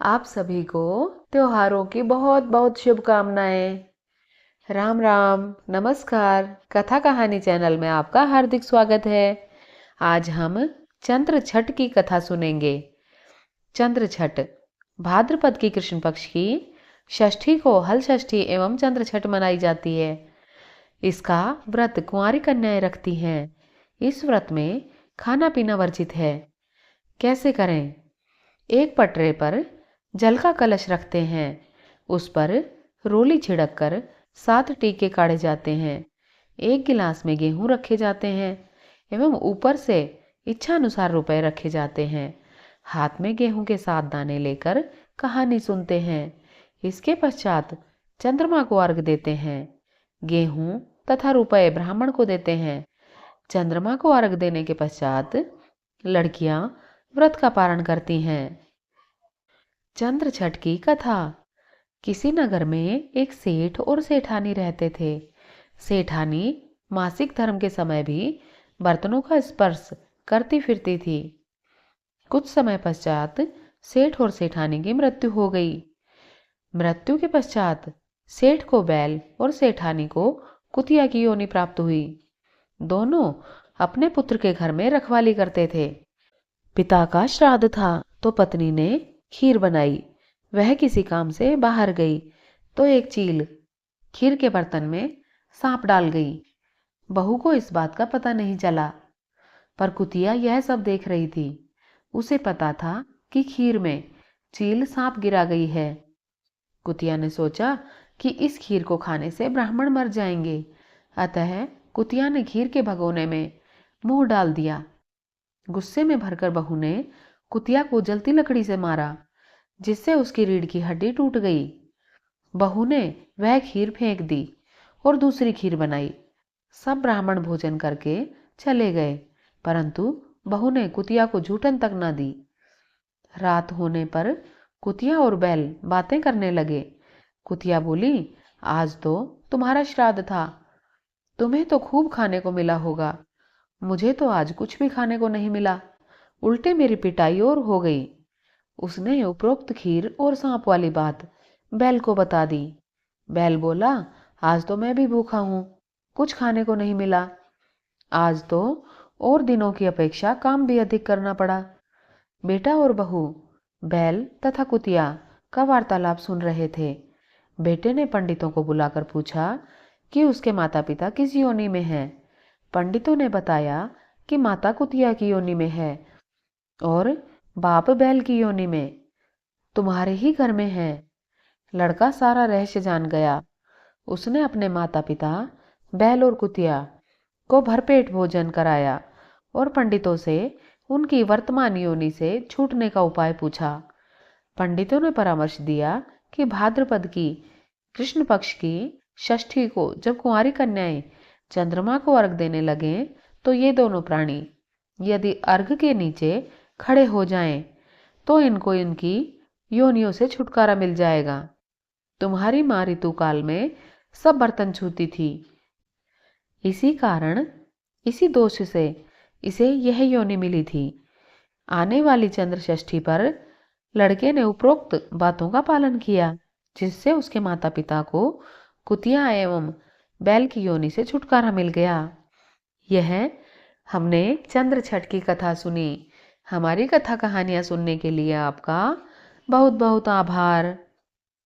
आप सभी को त्योहारों की बहुत बहुत शुभकामनाएं। राम राम, नमस्कार। कथा कहानी चैनल में आपका हार्दिक स्वागत है। आज हम चंद्र छठ की कथा सुनेंगे। चंद्र छठ भाद्रपद की कृष्ण पक्ष की षष्ठी को हल षष्ठी एवं चंद्र छठ मनाई जाती है। इसका व्रत कुंवारी कन्याएं रखती हैं। इस व्रत में खाना पीना वर्जित है। कैसे करें? एक पटरे पर जल का कलश रखते हैं। उस पर रोली छिड़क कर 7 टीके काढ़े जाते हैं। एक गिलास में गेहूं रखे जाते हैं एवं ऊपर से इच्छानुसार रुपए रखे जाते हैं। हाथ में गेहूं के 7 दाने लेकर कहानी सुनते हैं। इसके पश्चात चंद्रमा को अर्घ देते हैं। गेहूं तथा रुपए ब्राह्मण को देते हैं। चंद्रमा को अर्घ देने के पश्चात लड़कियां व्रत का पारण करती हैं। चंद्र छठ की कथा। किसी नगर में एक सेठ और सेठानी रहते थे। सेठानी मासिक धर्म के समय भी बर्तनों का स्पर्श करती फिरती थी। कुछ समय पश्चात सेठ और सेठानी की मृत्यु हो गई। मृत्यु के पश्चात सेठ को बैल और सेठानी को कुतिया की योनि प्राप्त हुई। दोनों अपने पुत्र के घर में रखवाली करते थे। पिता का श्राद्ध था तो पत्नी ने खीर बनाई। वह किसी काम से बाहर गई तो एक चील खीर के बर्तन में सांप डाल गई। बहू को इस बात का पता नहीं चला, पर कुतिया यह सब देख रही थी। उसे पता था कि खीर में चील सांप गिरा गई है। कुतिया ने सोचा कि इस खीर को खाने से ब्राह्मण मर जाएंगे। अतः कुतिया ने खीर के भगोने में मुंह डाल दिया। गुस्से में भरकर बहू ने कुतिया को जलती लकड़ी से मारा, जिससे उसकी रीढ़ की हड्डी टूट गई। बहू ने वह खीर फेंक दी और दूसरी खीर बनाई। सब ब्राह्मण भोजन करके चले गए, परंतु बहू ने कुतिया को जूठन तक न दी। रात होने पर कुतिया और बैल बातें करने लगे। कुतिया बोली, आज तो तुम्हारा श्राद्ध था, तुम्हें तो खूब खाने को मिला होगा। मुझे तो आज कुछ भी खाने को नहीं मिला, उल्टे मेरी पिटाई और हो गई। उसने उपरोक्त खीर और सांप वाली बात बैल को बता दी। बैल बोला, आज तो मैं भी भूखा हूं, कुछ खाने को नहीं मिला। आज तो और दिनों की अपेक्षा काम भी अधिक करना पड़ा। बेटा और बहू बैल तथा कुतिया का वार्तालाप सुन रहे थे। बेटे ने पंडितों को बुलाकर पूछा कि उसके माता पिता किस योनि में हैं। पंडितों ने बताया कि माता कुतिया की योनि में है और बाप बैल की योनि में, तुम्हारे ही घर में है। लड़का सारा रहस्य जान गया। उसने अपने माता पिता बैल और कुतिया को भरपेट भोजन कराया और पंडितों से उनकी वर्तमान योनि से छूटने का उपाय पूछा। पंडितों ने परामर्श दिया कि भाद्रपद की कृष्ण पक्ष की षष्ठी को जब कुंवारी कन्याएं चंद्रमा को अर्घ देने लगे तो ये दोनों प्राणी यदि अर्घ के नीचे खड़े हो जाएं तो इनको इनकी योनियों से छुटकारा मिल जाएगा। तुम्हारी माँ ऋतुकाल में सब बर्तन छूती थी, इसी कारण इसी दोष से इसे यह योनि मिली थी। आने वाली चंद्र षष्ठी पर लड़के ने उपरोक्त बातों का पालन किया, जिससे उसके माता पिता को कुतिया एवं बैल की योनि से छुटकारा मिल गया। यह हमने चंद्र छठ की कथा सुनी। हमारी कथा कहानियां सुनने के लिए आपका बहुत बहुत आभार।